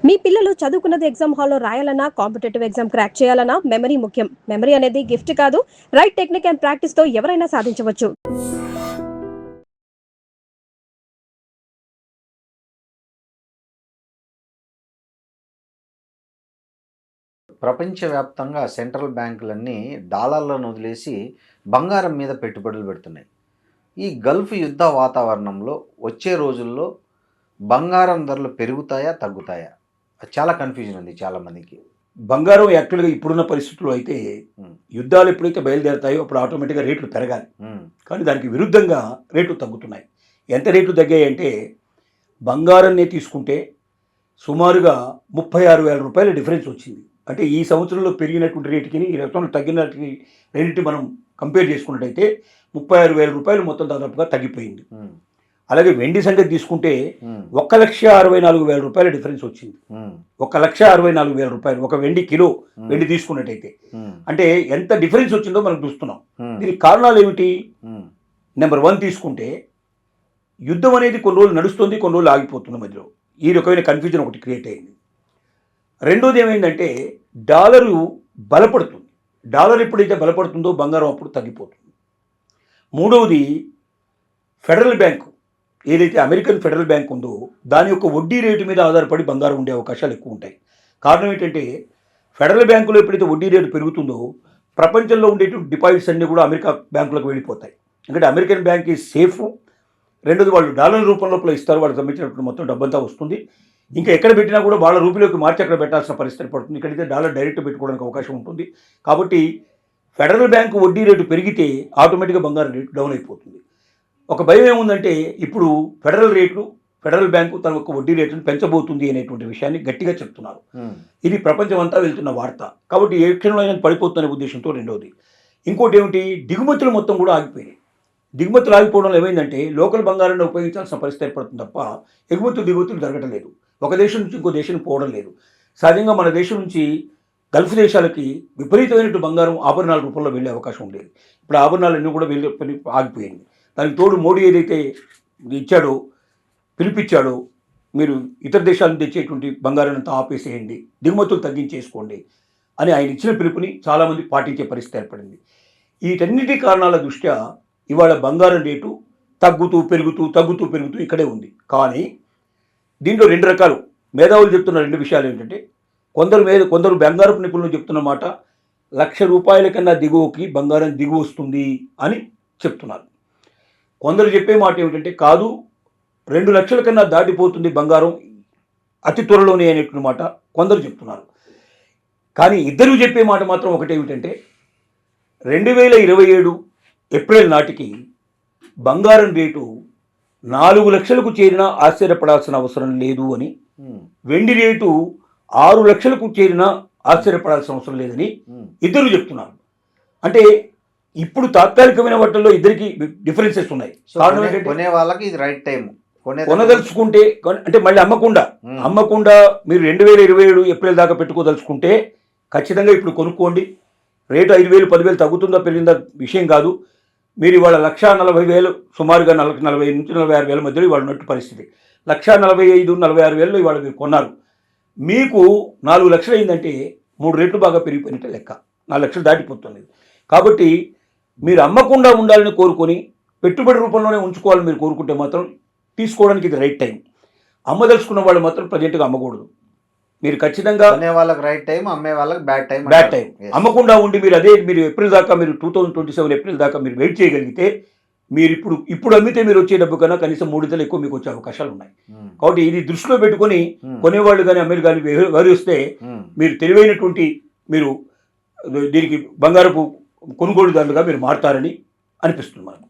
మీ పిల్లలు చదువుకున్నది ఎగ్జామ్ హాల్లో రాయాలన్నా, కాంపిటేటివ్ ఎగ్జామ్ క్రాక్ చేయాలన్నా మెమరీ ముఖ్యం. మెమరీ అనేది గిఫ్ట్ కాదు, రైట్ టెక్నిక్ అండ్ ప్రాక్టీస్ తో ఎవరైనా సాధించవచ్చు. ప్రపంచవ్యాప్తంగా సెంట్రల్ బ్యాంకులన్నీ డాలర్లను వదిలేసి బంగారం మీద పెట్టుబడులు పెడుతున్నాయి. ఈ గల్ఫ్ యుద్ధ వాతావరణంలో వచ్చే రోజుల్లో బంగారం ధరలు పెరుగుతాయా, తగ్గుతాయా? చాలా కన్ఫ్యూజన్ ఉంది చాలామందికి. బంగారం యాక్చువల్గా ఇప్పుడున్న పరిస్థితుల్లో అయితే హ్మ్. యుద్ధాలు ఎప్పుడైతే బయలుదేరుతాయో అప్పుడు ఆటోమేటిక్గా రేట్లు పెరగాలి. హ్మ్. కానీ దానికి విరుద్ధంగా రేట్లు తగ్గుతున్నాయి. ఎంత రేట్లు తగ్గాయంటే బంగారాన్ని తీసుకుంటే సుమారుగా 36,000 రూపాయల డిఫరెన్స్ వచ్చింది. అంటే ఈ సంవత్సరంలో పెరిగినటువంటి రేటుకి ఈ సంవత్సరంలో తగ్గిన రెండింటి మనం కంపేర్ చేసుకున్నట్టయితే 36,000 రూపాయలు మొత్తం దాదాపుగా తగ్గిపోయింది. హ్మ్. అలాగే వెండి సంగతి తీసుకుంటే హ్మ్. 1,64,000 రూపాయల డిఫరెన్స్ వచ్చింది. హ్మ్. 1,64,000 రూపాయలు ఒక వెండి కిలో వెండి తీసుకున్నట్టయితే. హ్మ్. అంటే ఎంత డిఫరెన్స్ వచ్చిందో మనం చూస్తున్నాం. హ్మ్. దీనికి కారణాలు ఏమిటి? హ్మ్. నెంబర్ 1 తీసుకుంటే యుద్ధం అనేది కొన్ని రోజులు నడుస్తుంది, కొన్ని రోజులు ఆగిపోతుంది మధ్యలో. ఈ రకమైన కన్ఫ్యూజన్ ఒకటి క్రియేట్ అయింది. రెండోది ఏమైందంటే డాలరు బలపడుతుంది. డాలర్ ఎప్పుడైతే బలపడుతుందో బంగారం అప్పుడు తగ్గిపోతుంది. మూడవది ఫెడరల్ బ్యాంకు ఏదైతే అమెరికన్ ఫెడరల్ బ్యాంక్ ఉందో దాని యొక్క వడ్డీ రేటు మీద ఆధారపడి బంగారం ఉండే అవకాశాలు ఎక్కువ ఉంటాయి. కారణం ఏంటంటే ఫెడరల్ బ్యాంకులో ఎప్పుడైతే వడ్డీ రేటు పెరుగుతుందో ప్రపంచంలో ఉండేటువంటి డిపాజిట్స్ అన్నీ కూడా అమెరికా బ్యాంకులకు వెళ్ళిపోతాయి. ఎందుకంటే అమెరికన్ బ్యాంక్ ఈజ్ సేఫ్. రెండోది వాళ్ళు డాలర్ రూపంలో ఇస్తారు, వాళ్ళకి సంబంధించినటువంటి మొత్తం డబ్బంతా వస్తుంది. ఇంకా ఎక్కడ పెట్టినా కూడా వాళ్ళ రూపీలోకి మార్చి అక్కడ పెట్టాల్సిన పరిస్థితి పడుతుంది. ఇక్కడైతే డాలర్ డైరెక్ట్ పెట్టుకోవడానికి అవకాశం ఉంటుంది. కాబట్టి ఫెడరల్ బ్యాంకు వడ్డీ రేటు పెరిగితే ఆటోమేటిక్గా బంగారం రేటు డౌన్ అయిపోతుంది. ఒక భయం ఏముందంటే ఇప్పుడు ఫెడరల్ బ్యాంకు తన యొక్క వడ్డీ రేటును పెంచబోతుంది అనేటువంటి విషయాన్ని గట్టిగా చెప్తున్నారు. ఇది ప్రపంచం అంతా వెళ్తున్న వార్త. కాబట్టి ఏ క్షణంలో అయినా పడిపోతుందనే ఉద్దేశంతో రెండవది. ఇంకోటి ఏమిటి, దిగుమతులు మొత్తం కూడా ఆగిపోయినాయి. దిగుమతులు ఆగిపోవడంలో ఏమైందంటే లోకల్ బంగారాన్ని ఉపయోగించాల్సిన పరిస్థితి ఏర్పడుతుంది తప్ప దిగుమతులు జరగటం లేదు. ఒక దేశం నుంచి ఇంకో దేశానికి పోవడం లేదు. సహజంగా మన దేశం నుంచి గల్ఫ్ దేశాలకి విపరీతమైనటువంటి బంగారం ఆభరణాల రూపంలో వెళ్ళే అవకాశం ఉండేది. ఇప్పుడు ఆభరణాలన్నీ కూడా ఆగిపోయింది. దానికి తోడు మోడీ ఏదైతే ఇచ్చాడో, పిలిపించాడో, మీరు ఇతర దేశాల నుంచి తెచ్చేటువంటి బంగారాన్ని అంతా ఆపేసేయండి, దిగుమతులు తగ్గించేసుకోండి అని ఆయన ఇచ్చిన పిలుపుని చాలామంది పాటించే పరిస్థితి ఏర్పడింది. వీటన్నిటి కారణాల దృష్ట్యా ఇవాళ బంగారం రేటు తగ్గుతూ పెరుగుతూ ఇక్కడే ఉంది. కానీ దీంట్లో రెండు రకాలు మేధావులు చెప్తున్న రెండు విషయాలు ఏంటంటే కొందరు బంగారపు నిపుణులు చెప్తున్న మాట ₹1,00,000 కన్నా దిగువకి బంగారం దిగువ వస్తుంది అని చెప్తున్నారు. కొందరు చెప్పే మాట ఏమిటంటే కాదు, 2,00,000 కన్నా దాటిపోతుంది బంగారం అతి త్వరలోనే అనేటువంటి మాట కొందరు చెప్తున్నారు. కానీ ఇద్దరు చెప్పే మాట మాత్రం ఒకటేమిటంటే 2027 ఏప్రిల్ నాటికి బంగారం రేటు 4 లక్షలకు చేరినా ఆశ్చర్యపడాల్సిన అవసరం లేదు అని, వెండి రేటు 6 లక్షలకు చేరినా ఆశ్చర్యపడాల్సిన అవసరం లేదని ఇద్దరు చెప్తున్నారు. అంటే ఇప్పుడు తాత్కాలికమైన వాటిల్లో ఇద్దరికి డిఫరెన్సెస్ ఉన్నాయి. కారణం ఏంటంటే కొనే వాళ్ళకి ఇది రైట్ టైం. కొనదలుచుకుంటే అంటే మళ్ళీ అమ్మకుండా మీరు 2027 ఏప్రిల్ దాకా పెట్టుకోదలుచుకుంటే ఖచ్చితంగా ఇప్పుడు కొనుక్కోండి. రేటు 5,000 10,000 తగ్గుతుందా పెరిగిందా విషయం కాదు. మీరు ఇవాళ 1,40,000 సుమారుగా 40 నుంచి 46,000 మధ్యలో ఇవాళ ఉన్నట్టు పరిస్థితి. 1,45,000 ఇవాళ మీరు కొన్నారు. మీకు 4 లక్షలు అయిందంటే 3 రెట్లు బాగా పెరిగిపోయినట్టు లెక్క. 4 లక్షలు దాటిపోతుంది. కాబట్టి మీరు అమ్మకుండా ఉండాలని కోరుకొని పెట్టుబడి రూపంలోనే ఉంచుకోవాలని మీరు కోరుకుంటే మాత్రం తీసుకోవడానికి ఇది రైట్ టైం. అమ్మదలుచుకున్న వాళ్ళు మాత్రం ప్రజెంట్గా అమ్మకూడదు. మీరు ఖచ్చితంగా కొనే వాళ్ళకి రైట్ టైం, అమ్మే వాళ్ళకి బ్యాడ్ టైం. అమ్మకుండా ఉండి మీరు ఏప్రిల్ దాకా మీరు 2027 ఏప్రిల్ దాకా మీరు వెయిట్ చేయగలిగితే మీరు ఇప్పుడు అమ్మితే మీరు వచ్చే డబ్బు కన్నా కనీసం 3 ఎక్కువ మీకు వచ్చే అవకాశాలు ఉన్నాయి. కాబట్టి ఇది దృష్టిలో పెట్టుకొని కొనేవాళ్ళు కానీ అమ్మేలు కానీ వ్యవహరిస్తే మీరు తెలివైనటువంటి మీరు దీనికి బంగారపు కొనుగోలుదారులుగా మీరు మారుతారని అనిపిస్తుంది మనకు.